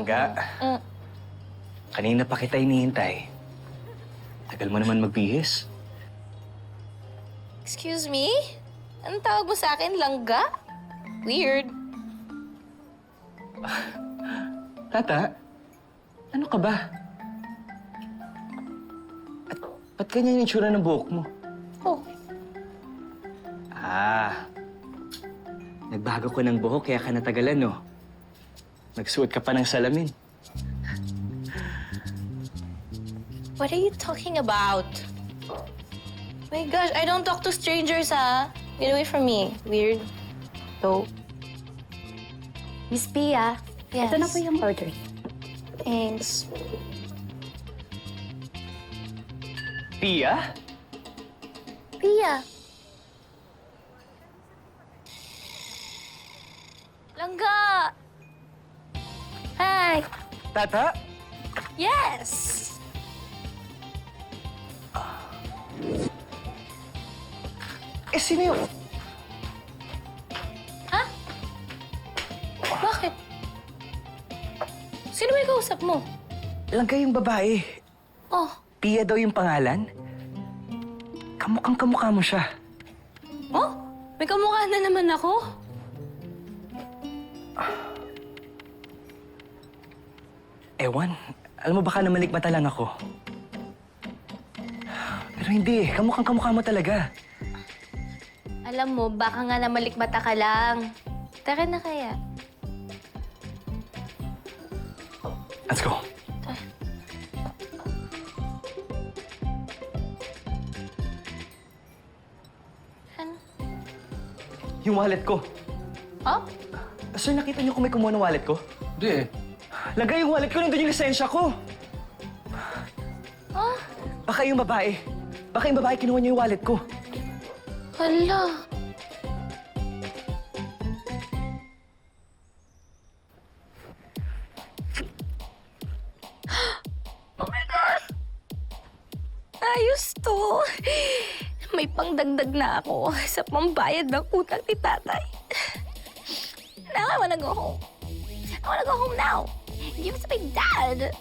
Langga, Mm. kanina pa kita hinihintay. Tagal mo naman magbihis. Excuse me? Anong tawag mo sa akin? Langga? Weird. Tata, ano ka ba? At ba't ganyan yung tsura ng buhok mo? Oh, Nagbago ko ng buhok kaya ka natagalan, no? Nagsuot ka pa ng salamin. what are you talking about? My gosh, I don't talk to strangers, ha? Get away from me. Weird. So, Miss Pia, yes. ito na po yung order. Thanks. Pia? Pia. Langga! Hi! Tata? Yes! Sino yun? Ha? Bakit? Sino may kausap mo? Langga yung babae. Oh, Pia daw yung pangalan? Kamukhang-kamukha mo siya. oh? May kamukha na naman ako? Ewan, alam mo baka namalikmata lang ako. Pero hindi, kamukhang-kamukha mo talaga. Alam mo, baka nga namalikmata ka lang. Tara na kaya. Let's go. Ano? Yung wallet ko. Oh? Sir, nakita niyo kung may kumuha ng wallet ko? Hindi eh. Lagay yung wallet ko, nandun yung lisensya ko. Oh? Baka yung babae. Baka yung babae kinuha niyo yung wallet ko. Hala. Oh my gosh! Ayos to. May pangdagdag na ako sa pambayad ng utang ni tatay. Now I wanna go home. I wanna go home now. Give it to my dad.